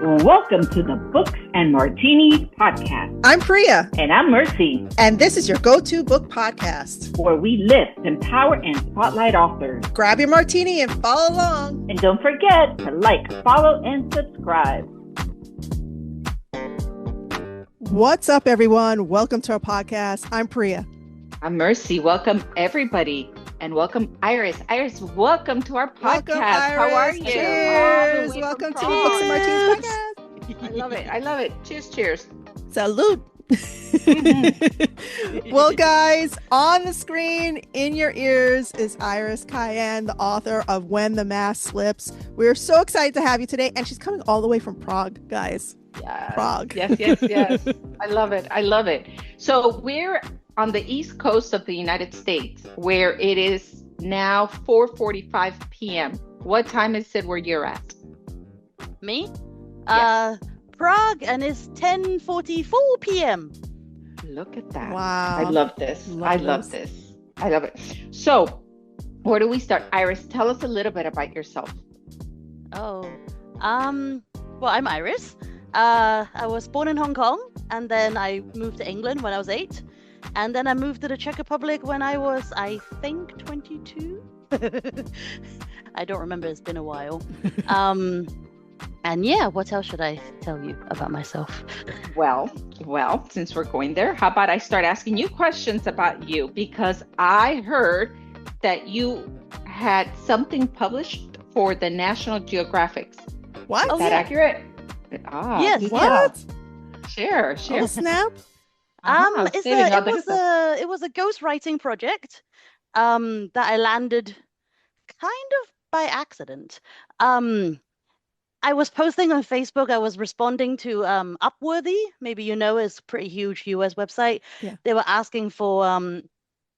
Welcome to the Books and Martinis podcast. I'm Priya. And I'm Mercy. And this is your go-to book podcast, where we lift, empower, and spotlight authors. Grab your martini and follow along. And don't forget to like, follow, and subscribe. What's up, everyone? Welcome to our podcast. I'm Priya. I'm Mercy. Welcome, everybody. And welcome, Iris. Iris, welcome to our podcast. Welcome, Iris. How are you? Cheers. Welcome to the Books and Martinis podcast. I love it. I love it. Cheers, cheers. Salute. Well, guys, on the screen, in your ears, is Iris Kayan, the author of When the Mask Slips. We're so excited to have you today. And she's coming all the way from Prague, guys. Yes. Prague. Yes. I love it. I love it. So we're on the East Coast of the United States, where it is now 4:45 p.m. What time is it where you're at? Me? Yes. Prague, and it's 10:44 p.m. Look at that. Wow. I love this. I love this. I love it. So where do we start? Iris, tell us a little bit about yourself. Well, I'm Iris. I was born in Hong Kong, and then I moved to England when I was 8. And then I moved to the Czech Republic when I was, I think, 22. I don't remember. It's been a while. And yeah, what else should I tell you about myself? Well, since we're going there, how about I start asking you questions about you? Because I heard that you had something published for the National Geographic. What? Is that accurate? Yes. What? Share. Oh, snap. It was a ghostwriting project that I landed kind of by accident. I was posting on Facebook. I was responding to Upworthy. Maybe you know, it's a pretty huge US website. Yeah. They were asking for a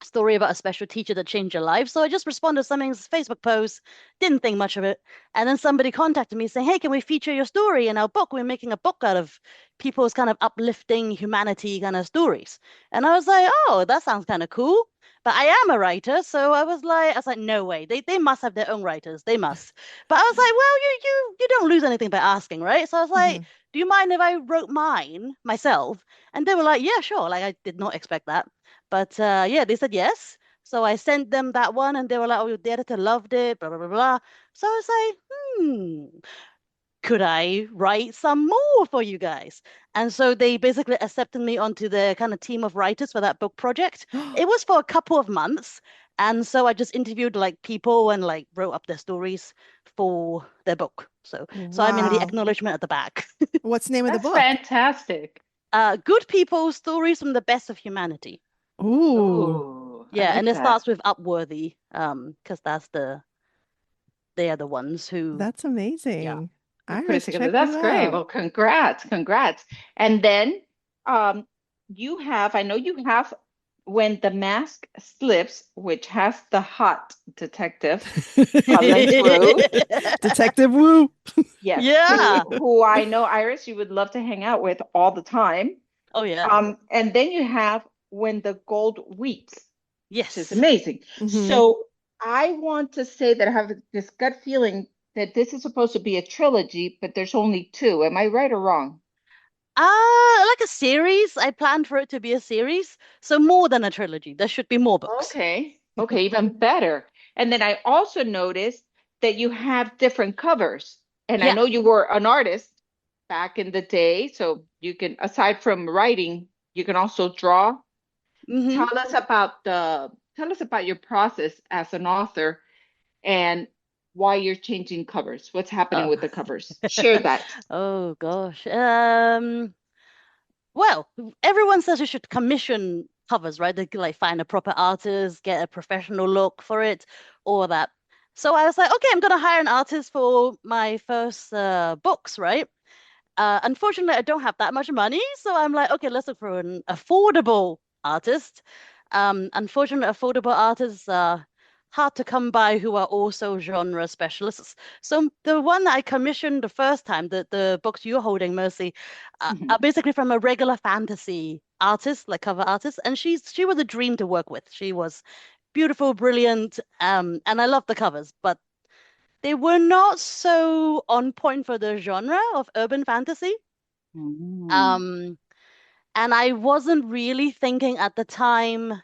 story about a special teacher that changed your life. So I just responded to something's Facebook post, didn't think much of it. And then somebody contacted me saying, hey, can we feature your story in our book? We're making a book out of people's kind of uplifting humanity kind of stories. And I was like, oh, that sounds kind of cool. But I am a writer, so I was like, no way. They must have their own writers. They must. But I was like, well, you don't lose anything by asking, right? So I was like, do you mind if I wrote mine myself? And they were like, yeah, sure. Like, I did not expect that. But yeah, they said yes. So I sent them that one, and they were like, oh, the editor loved it, blah, blah, blah, blah. So I was like, could I write some more for you guys? And so they basically accepted me onto the kind of team of writers for that book project. It was for a couple of months. And so I just interviewed like people and like wrote up their stories for their book. So I'm in the acknowledgement at the back. What's the name of the book? Fantastic. Good People, Stories from the Best of Humanity. Ooh. Yeah, and it starts with Upworthy, because they are the ones who. That's amazing. Yeah. Iris, That's great. Well, congrats. And then I know you have When the Mask Slips, which has the hot detective, Lynx Wu. Detective Wu. Yes. Yeah. Who I know, Iris, you would love to hang out with all the time. Oh, yeah. And then you have When the Gold Weeps. Yes. Which is amazing. Mm-hmm. So I want to say that I have this gut feeling that this is supposed to be a trilogy, but there's only 2. Am I right or wrong? Like a series. I planned for it to be a series. So more than a trilogy. There should be more books. Okay, even better. And then I also noticed that you have different covers. And I know you were an artist back in the day. So you can, aside from writing, you can also draw. Mm-hmm. Tell us about your process as an author and why you're changing covers. What's happening with the covers? Share that. Oh gosh. Well, everyone says you should commission covers, right? They could like find a proper artist, get a professional look for it, all that. So I was like, okay, I'm gonna hire an artist for my first books, right? Unfortunately, I don't have that much money, so I'm like, okay, let's look for an affordable artist. Unfortunately, affordable artists are hard to come by who are also genre specialists. So the one that I commissioned the first time, the books you're holding, Mercy, are basically from a regular fantasy artist, like cover artist, and she was a dream to work with. She was beautiful, brilliant, and I love the covers, but They were not so on point for the genre of urban fantasy. Mm. Um, and I wasn't really thinking at the time.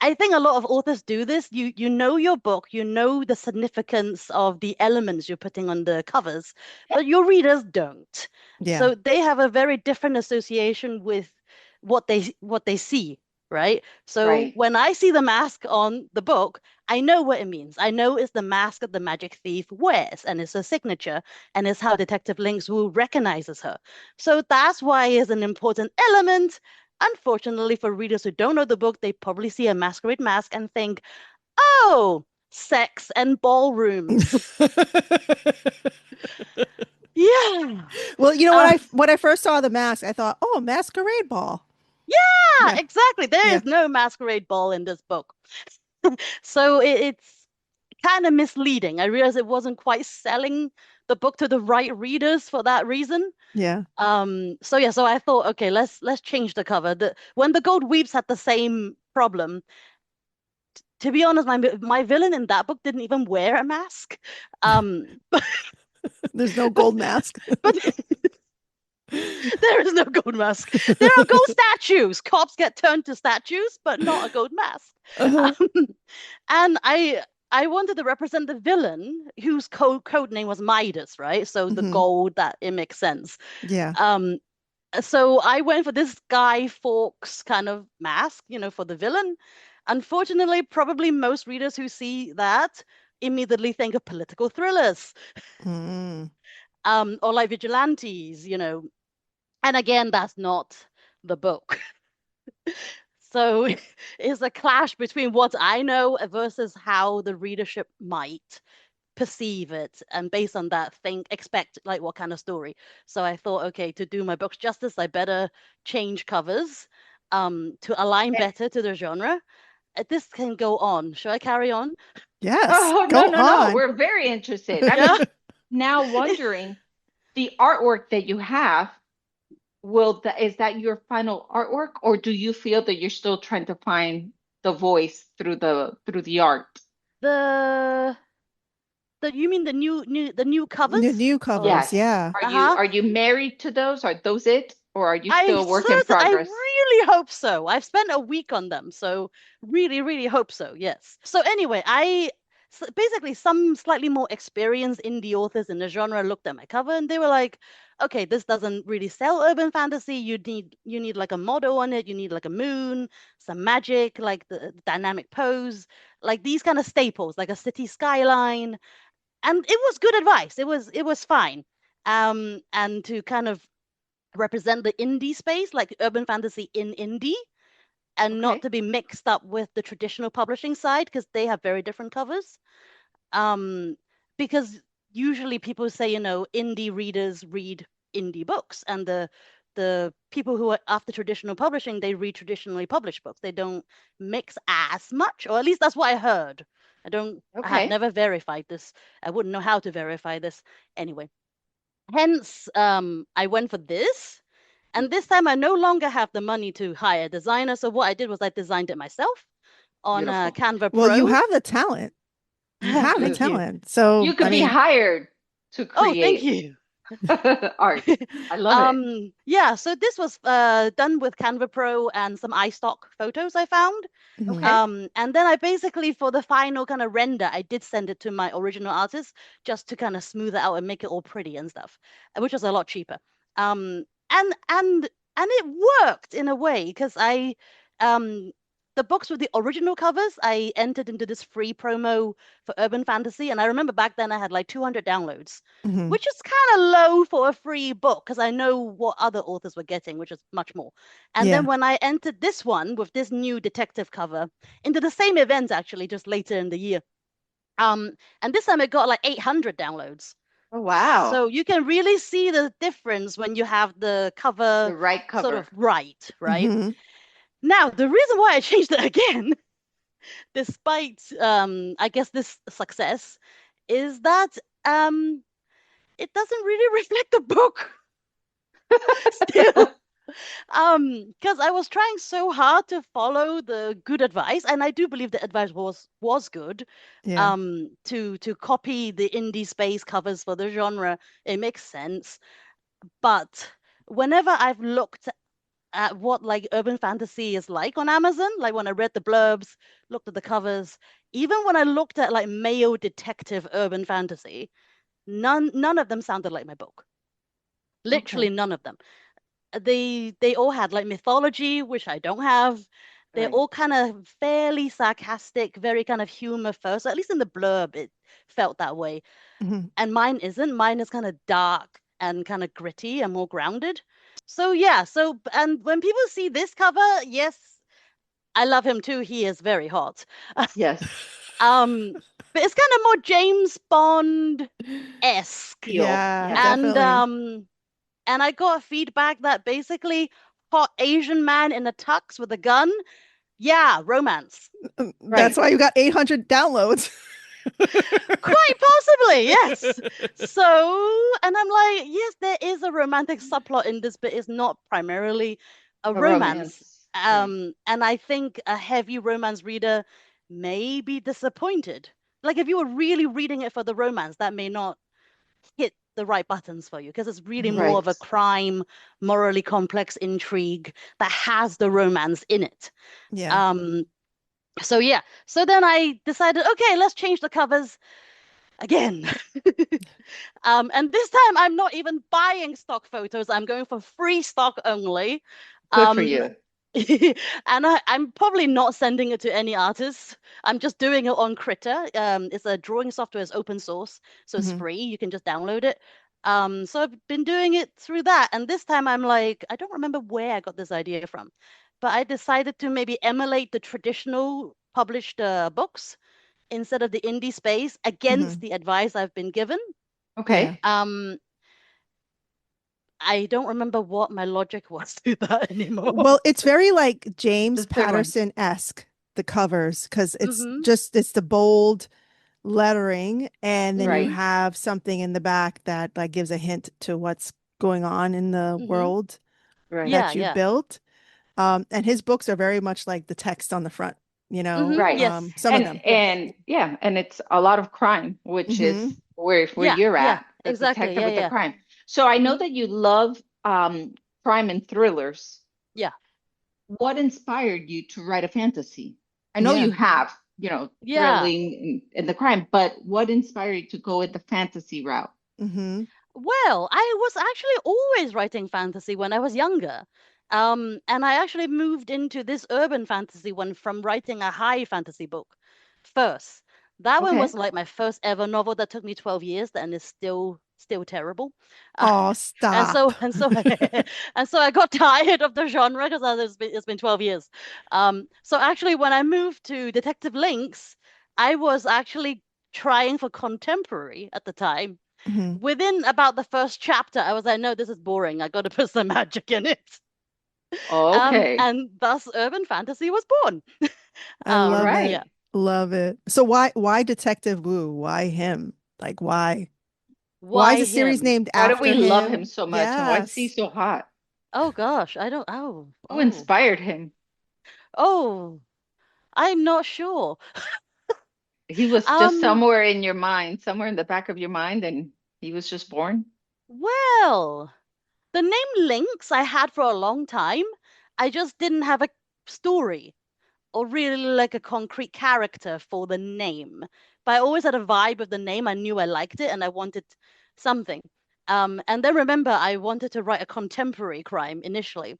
I think a lot of authors do this. You know your book, you know the significance of the elements you're putting on the covers, but your readers don't. Yeah. So they have a very different association with what they see, right? So Right. when I see the mask on the book, I know what it means. I know it's the mask that the magic thief wears, and it's her signature, and it's how Detective Lynx Wu recognizes her. So that's why it's an important element. Unfortunately, for readers who don't know the book, they probably see a masquerade mask and think, oh, sex and ballrooms. Yeah. Well, you know, Uh, when I first saw the mask, I thought, oh, masquerade ball. yeah, Yeah. exactly. There Yeah. is no masquerade ball in this book. So it's kind of misleading. I realized it wasn't quite selling the book to the right readers for that reason. Yeah. So yeah, so I thought, okay, let's change the cover. When the Gold Weeps had the same problem, to be honest, my villain in that book didn't even wear a mask. But There's no gold mask. but there is no gold mask. There are gold statues. Cops get turned to statues, but not a gold mask. Uh-huh. Um, and I wanted to represent the villain whose code name was Midas, right? So the Hmm. gold, that it makes sense. Yeah. Um, so I went for this Guy Fawkes kind of mask, for the villain. Unfortunately, probably most readers who see that immediately think of political thrillers, Mm. or like vigilantes. And again, that's not the book. So it's a clash between what I know versus how the readership might perceive it, and based on that expect like what kind of story. So I thought, okay, to do my books justice, I better change covers to align Eh, better to the genre. This can go on. Should I carry on? Yes. Oh, no, Go no, no. on. We're very interested. Yeah. Now wondering the artwork that you have, is that your final artwork, or do you feel that you're still trying to find the voice through the art? the you mean the new covers? New Or covers. Yes. Yeah. Are you uh-huh. are you married to those? Are those it? Or are you still work in I progress? really hope so. I've spent a week on them, so really, really hope so. Yes. So anyway, basically some slightly more experienced indie authors in the genre looked at my cover and they were like, "Okay, this doesn't really sell urban fantasy. You need like a model on it. You need like a moon, some magic, like the dynamic pose, like these kind of staples, like a city skyline." And it was good advice. It was fine. And to kind of represent the indie space, like urban fantasy in indie, and not Okay. to be mixed up with the traditional publishing side because they have very different covers. Um, because usually people say, indie readers read indie books, and the people who are after traditional publishing, they read traditionally published books. They don't mix as much, or at least that's what I heard. I have Okay. never verified this. I wouldn't know how to verify this anyway. Hence, I went for this. And this time I no longer have the money to hire a designer. So what I did was I designed it myself on Beautiful. Canva Well, you Pro. have the talent. You have the Thank you. talent. So, You I could be mean, hired to Oh, thank create you. art. I love it. Yeah, so this was done with Canva Pro and some iStock photos I found. mhm. Okay. And then I basically, for the final kind of render, I did send it to my original artist just to kind of smooth it out and make it all pretty and stuff, which was a lot cheaper. And it worked in a way because um, the books with the original covers, I entered into this free promo for urban fantasy, and I remember back then I had like 200 downloads, Mhm. which is kind of low for a free book because I know what other authors were getting, which is much more. And then Yeah. when I entered this one with this new detective cover into the same event, actually, just later in the year, and this time it got like 800 downloads. Oh, wow. So you can really see the difference when you have the cover The right sort of cover. right? Mhm. Now, the reason why I changed it again, despite I guess this success, is that it doesn't really reflect the book still. Because I was trying so hard to follow the good advice, and I do believe the advice was good. Yeah. To copy the indie space covers for the genre, it makes sense. But whenever I've looked at what like urban fantasy is like on Amazon, like when I read the blurbs, looked at the covers, even when I looked at like male detective urban fantasy, none of them sounded like my book. Literally Okay. none of them. They all had like mythology, which I don't have. They're Right. all kind of fairly sarcastic, very kind of humor first. At least in the blurb, it felt that way. Mhm. And mine isn't. Mine is kind of dark and kind of gritty and more grounded. So yeah, and when people see this cover, yes, I love him too. He is very hot. Yes. Um, but it's kind of more James Bond-esque. Feel. Yeah, Yes. And definitely. and I got feedback that basically hot Asian man in a tux with a gun, yeah, romance. That's Right. why you got 800 downloads. Quite possibly, yes. So, and I'm like, yes, there is a romantic subplot in this, but it's not primarily a A romance. romance. Right. And I think a heavy romance reader may be disappointed. Like if you were really reading it for the romance, that may not hit the right buttons for you because it's really Mhm. more of Right. a crime, morally complex intrigue that has the romance in it. Yeah. Um, so yeah, so then I decided, okay, let's change the covers again. And this time I'm not even buying stock photos. I'm going for free stock only. Good for Um, you. and I'm probably not sending it to any artists. I'm just doing it on Critter. It's a drawing software, it's open source, so it's Mhm. free. You can just download it. So I've been doing it through that. And this time I'm like, I don't remember where I got this idea from, but I decided to maybe emulate the traditional published books instead of the indie space against Mhm. the advice I've been given. Yeah. Okay. Um, I don't remember what my logic was to that anymore. Well, it's very like James The third one. Patterson-esque, the covers, because Hmm. it's the bold lettering, and then you Right. Hmm. have something in the back that like gives a hint to what's going on in the Hmm. world Right. Yeah, that you yeah. built. And his books are very much like the text on the front, Right. Yes. some of And them. Yes. and yeah, and it's a lot of crime, which is Hmm. where Yeah, you're yeah. at, the Exactly. detective Yeah, with the yeah. crime. So I know Hmm. that you love crime and thrillers. Yeah. What inspired you to write a fantasy? I know you Yeah. have, Yeah. thrilling and the crime, but what inspired you to go with the fantasy route? Hmm. Well, I was actually always writing fantasy when I was younger. And I actually moved into this urban fantasy one from writing a high fantasy book first. That one was Okay. like my first ever novel that took me 12 years and is still terrible. Uh, Oh, and stop. so and so and so I got tired of the genre because it's been 12 years. So actually when I moved to Detective Lynx, I was actually trying for contemporary at the time. Hmm. Within about the first chapter, I was like, no, this is boring. I got to put some magic in it. Okay. And thus urban fantasy was born. I All love it. Yeah. right. Love it. So why Detective Wu? Why him? Like why is Why the series him? named Why do we after love him him? so much and why is he Yes. so hot? Oh gosh, I don't. Oh, Who oh, inspired him? oh. I'm not sure. He was just Um, somewhere in your mind, somewhere in the back of your mind, and he was just born. well, the name Lynx I had for a long time. I just didn't have a story or really like a concrete character for the name. But I always had a vibe of the name. I knew I liked it and I wanted something. And then remember, I wanted to write a contemporary crime initially,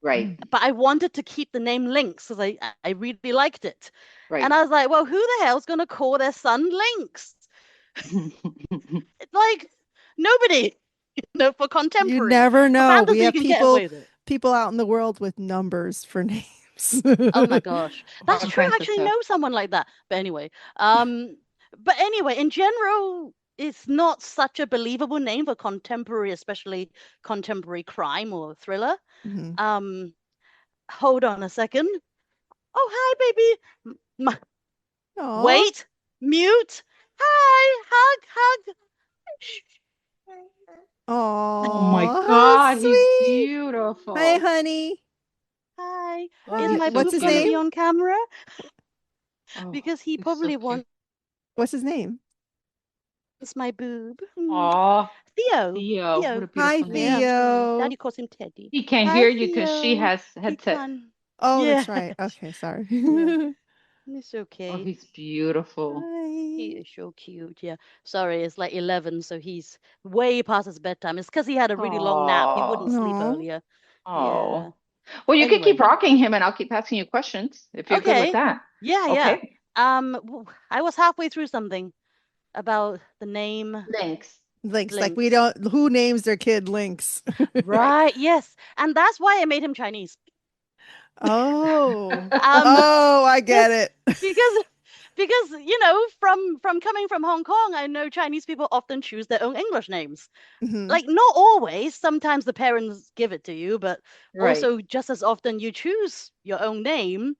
Right. but I wanted to keep the name Lynx because I really liked it. And Right. I was like, well, who the hell's gonna call their son Lynx? It's like nobody, for You contemporary. never For know. We fantasy, you have can get away with it. people out in the world with numbers for names. Oh my gosh. That's All true. I kinds of actually stuff. know someone like that. But anyway, in general, it's not such a believable name for contemporary, especially contemporary crime or thriller. Mhm. Um, hold on a second. Oh, hi, baby. M- Aw. Wait, mute. Hi, hug, hug. Oh my Aw, how God, he's sweet. beautiful. Hi, honey. Hi. Oh, Is he's my so What's boob his gonna cute. be name? on camera? Oh, Because he he's so probably cute. What's his name? wants my boob. Aw, Theo. Theo, what Theo. a Hi, beautiful name. Yeah. Theo. Daddy calls him Teddy. He can't Hi, hear you because she Theo. has He headset. can. Oh, Yeah. that's right. Okay, sorry. Yeah. It's Oh, okay. he's beautiful. He Hi. is so cute. Yeah. Sorry, it's like 11, so he's way past his bedtime. It's because he had a really long nap. He wouldn't Oh, sleep Oh, earlier. Yeah. oh. Well, you can keep Anyway. rocking him and I'll keep asking you questions if you're good with Okay. that. Yeah, yeah. Okay. I was halfway through something about the name Lynx. Lynx. Like we Lynx. don't. Who names their kid Lynx? Right. Right, yes. And that's why I made him Chinese. Oh. Um, Oh, I get it. because because from coming from Hong Kong, I know Chinese people often choose their own English names. Mhm. Like not always, sometimes the parents give it to you, but Right. also just as often you choose your own name,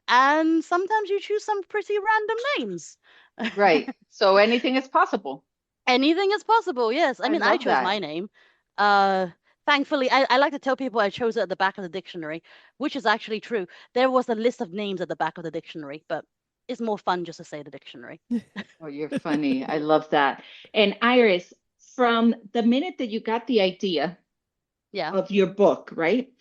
and sometimes you choose some pretty random names. Right. So anything is possible. Anything is possible, yes. I I mean, I love chose that. my name. Uh, Thankfully, I like to tell people I chose it at the back of the dictionary, which is actually true. There was a list of names at the back of the dictionary, but it's more fun just to say the dictionary. Oh, you're funny. I love that. And Iris, from the minute that you got the idea Yeah. of your book, right?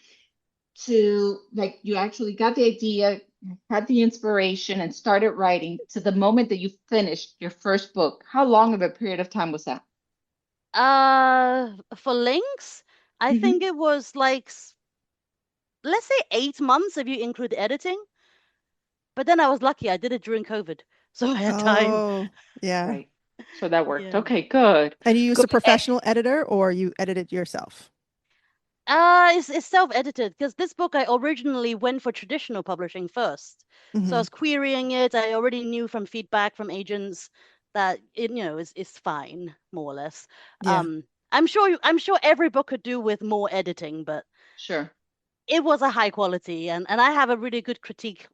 To like you actually got the idea, had the inspiration, and started writing to the moment that you finished your first book, how long of a period of time was that? For Lynx, I think Hmm. it was like, let's say 8 months if you include editing. But then I was lucky, I did it during COVID, so I had time. Oh, yeah. Right. So that worked. Yeah. Okay, good. And you used Good. a professional editor or you edited yourself? It's self-edited because this book I originally went for traditional publishing first. So I Hmm. was querying it. I already knew from feedback from agents that is fine, more or less. Yeah. I'm sure every book could do with more editing, but Sure. it was a high quality, and I have a really good critique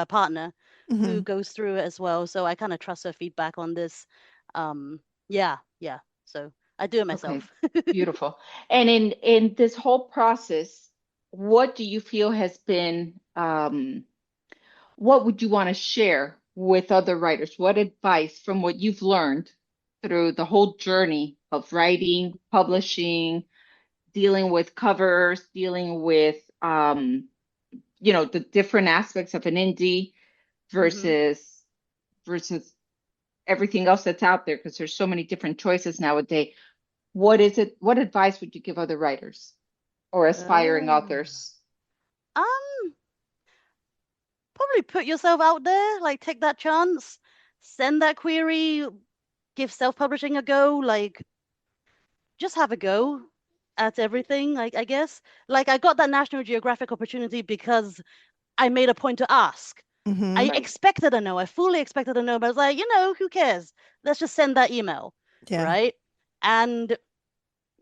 partner who Hmm. goes through it as well. So I kind of trust her feedback on this. Um, yeah, yeah. So I do it Okay. myself. Beautiful. And in this whole process, what do you feel has been what would you want to share with other writers? What advice from what you've learned through the whole journey of writing, publishing, dealing with covers, dealing with the different aspects of an indie Hmm. versus versus everything else that's out there because there's so many different choices nowadays. What is it? What advice would you give other writers or aspiring Oh. authors? Um, Probably put yourself out there, like take that chance, send that query, give self-publishing a go, like just have a go at everything, like I guess. Like I got that National Geographic opportunity because I made a point to ask. Hmm. I Right. expected a no. I fully expected a no, but I was like, who cares? Let's just send that email, Yeah. right? And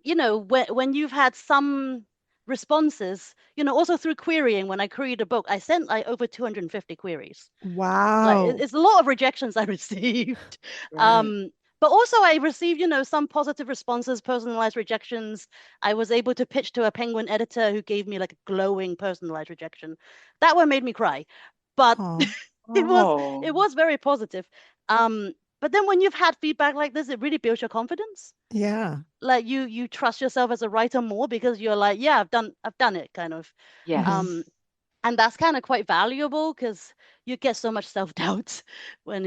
when you've had some responses, also through querying, when I queried a book, I sent like over 250 queries. Like Wow. it's a lot of rejections I received. Right. Um, but also I received, some positive responses, personalized rejections. I was able to pitch to a Penguin editor who gave me like a glowing personalized rejection. That one made me cry. But Oh, it was Oh, it was very positive. Um, but then when you've had feedback like this, it really builds your confidence. yeah. Like you trust yourself as a writer more because you're like, yeah, I've done it kind of. Hmm. Um, yes. and that's kind of quite valuable because you get so much self-doubt when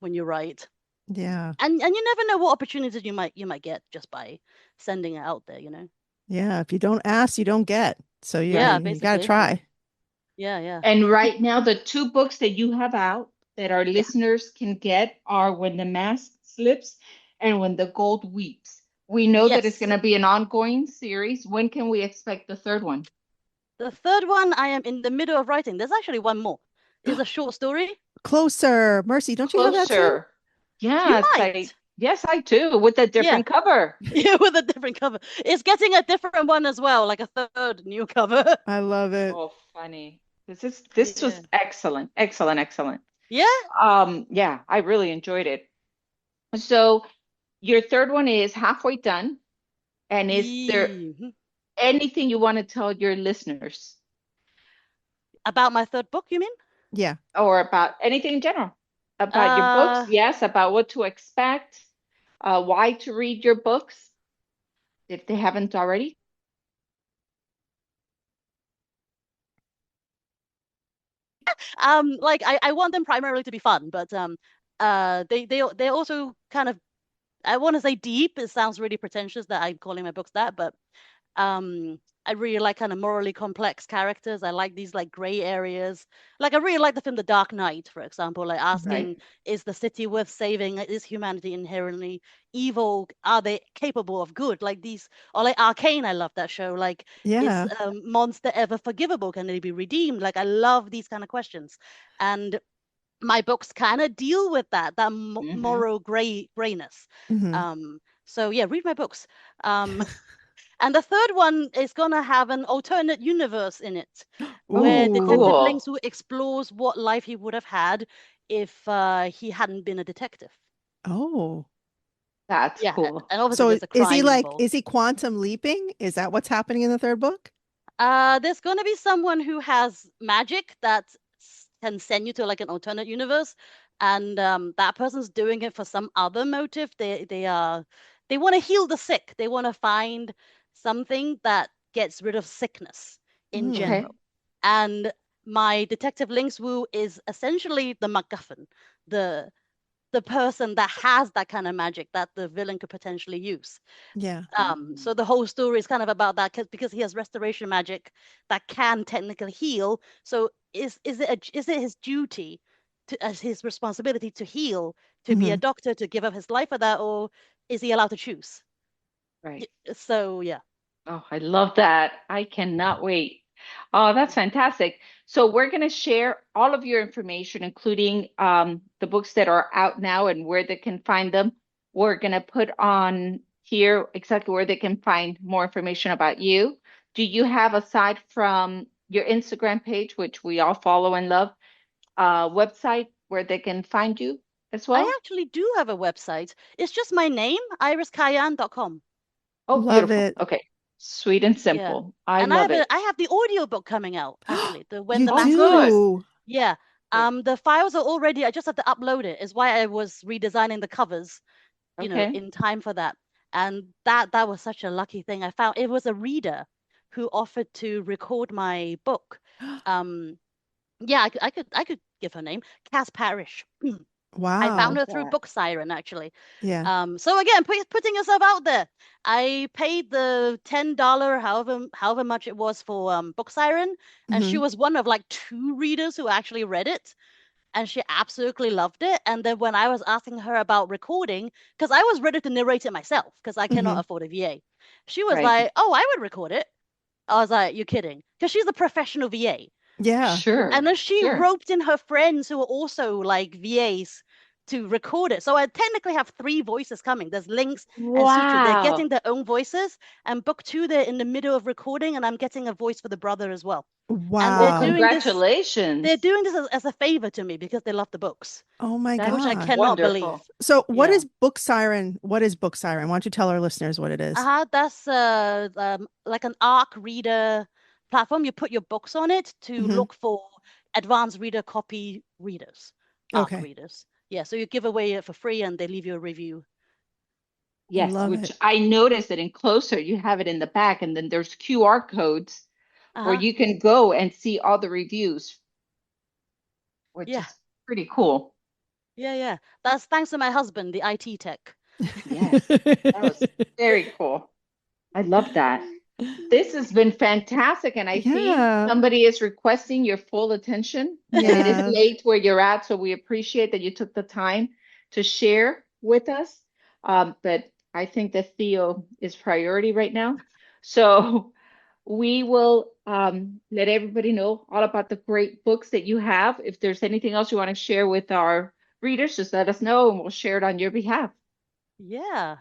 you write. Yeah. And you never know what opportunities you might get just by sending it out there. Yeah. If you don't ask, you don't get. So Yeah, Right. you got to basically. try. Yeah, yeah. And right now, the two books that you have out that our Yeah. listeners can get are When the Mask Slips and When the Gold Weeps. We know that it's going Yes. to be an ongoing series. When can we expect the third one? The third one I am in the middle of writing. There's actually one more. It's a short story. Closer. Mercy, don't you have that too? Closer. You Yes, might. I do, with a Yeah. different cover. Yeah, with a different cover. It's getting a different one as well, like a third new cover. I love it. Oh, funny. This was Yeah. excellent, excellent, excellent. Yeah. Yeah, I really enjoyed it. So your third one is halfway done, and is there Yee. anything you want to tell your listeners About my third book, you mean? Yeah. or about anything in general, about your books, yes, about what to expect, why to read your books if they haven't already. Like I want them primarily to be fun, but they also kind of, I want to say deep. It sounds really pretentious that I'm calling my books that, but I really like kind of morally complex characters. I like these like gray areas. Like I really like the film The Dark Knight, for example, like asking, Right. is the city worth saving? Is humanity inherently evil? Are they capable of good? Like these, or like Arcane, I love that show. Like, is Yeah. monster ever forgivable? Can they be redeemed? Like I love these kind of questions. And my books kind of deal with that moral grayness. Hmm. So yeah, read my books. Um, and the third one is gonna have an alternate universe in it, where Oh, Ooh. Detective cool. Lynx Wu explores what life he would have had if he hadn't been a detective. Oh. That's Yeah, cool. and obviously So there's a crime involved. is he quantum leaping? Is that what's happening in the third book? There's gonna be someone who has magic that can send you to like an alternate universe, and that person's doing it for some other motive. They want to heal the sick. They want to find something that gets rid of sickness in Mm. Okay. general. And my detective Lynx Wu is essentially the MacGuffin, the the person that has that kind of magic that the villain could potentially use. Yeah. So the whole story is kind of about that because he has restoration magic that can technically heal. So is it his duty to, as his responsibility to heal, to be a Hmm. doctor, to give up his life for that, or is he allowed to choose? Right. So yeah. Oh, I love that. I cannot wait. Oh, that's fantastic. So we're going to share all of your information, including the books that are out now and where they can find them. We're going to put on here exactly where they can find more information about you. Do you have, aside from your Instagram page, which we all follow and love, a website where they can find you as I well? actually do have a website. It's just my name, iriskayan.com. Oh, Love beautiful. it. Okay. Sweet and Yeah. simple. I And love it. I have the audiobook coming out, actually. The When You the Oh, Mask good. Sleeps. do. Yeah. Good. The files are already, I just have to upload it, is why I was redesigning the covers, Okay. in time for that. And that was such a lucky thing. I found it was a reader who offered to record my book. Um, yeah, I could give her name, Cass Parrish. I found Wow. her through That. Book Siren, actually. Yeah. So again, putting yourself out there. I paid the $10, however much it was for Book Siren, and she Hmm. was one of like two readers who actually read it, and she absolutely loved it. And then when I was asking her about recording, because I was ready to narrate it myself, because I cannot Hmm. afford a VA, she was Right. like, "Oh, I would record it." I was like, "You're kidding?" Because she's a professional VA. Yeah. Sure. And then she Sure. roped in her friends who were also like VAs to record it. So I technically have three voices coming. There's Lynx and Sutra. They're Wow. getting their own voices. And book two, they're in the middle of recording, and I'm getting a voice for the brother as well. And Well, Wow. they're congratulations. doing this as a favor to me because they love the books, Oh my That's which I God. cannot believe. wonderful. So what Yeah. is Book Siren? What is Book Siren? Why don't you tell our listeners what it is? That's like an ARC reader platform. You put your books on it to Hmm. look for advanced reader copy readers, ARC Okay. readers. Yeah, so you give away it for free and they leave you a review. Yes, Love which it. I noticed that in Closer, you have it in the back, and then there's QR codes where Uh-huh. you can go and see all the reviews, which Yeah. is pretty cool. Yeah, yeah. That's thanks to my husband, the IT tech. Yes, that was very cool. I love that. This has been fantastic, and I see Yeah. somebody is requesting your full attention, and it is Yeah. late where you're at, so we appreciate that you took the time to share with us. But I think that Theo is priority right now. So we will let everybody know all about the great books that you have. If there's anything else you want to share with our readers, just let us know and we'll share it on your behalf. Yeah.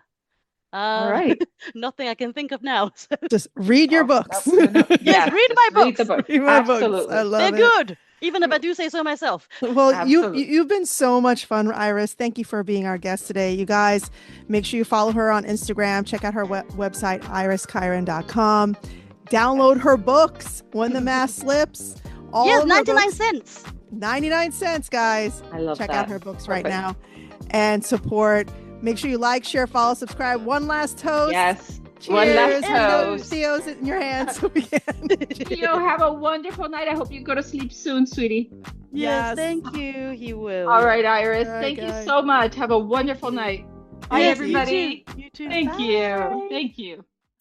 All Uh, right. nothing I can think of now. Just read your Oh, books. nope, no, no. Yes, Yes, read just my read the books. book. Read my books. I Absolutely. They're love it. good, even if I do say so myself. Well, Absolutely. you've been so much fun, Iris. Thank you for being our guest today. You guys, make sure you follow her on Instagram. Check out her website, iriskiron.com. download her books, When the Mask Slips. All Yes, of her 99 books, cents. 99 cents, guys. I love Check that. out her books right Perfect. now and support. Make sure you like, share, follow, subscribe. One last toast. Yes. Cheers. One last toast. Theo's in your hands. So we can. Theo, have a wonderful night. I hope you go to sleep soon, sweetie. Yes. Thank you. He will. All right, Iris. All right, Thank guys. you so much. Have a wonderful night. Bye, Yes, everybody. You too. Thank Bye. you. Thank you.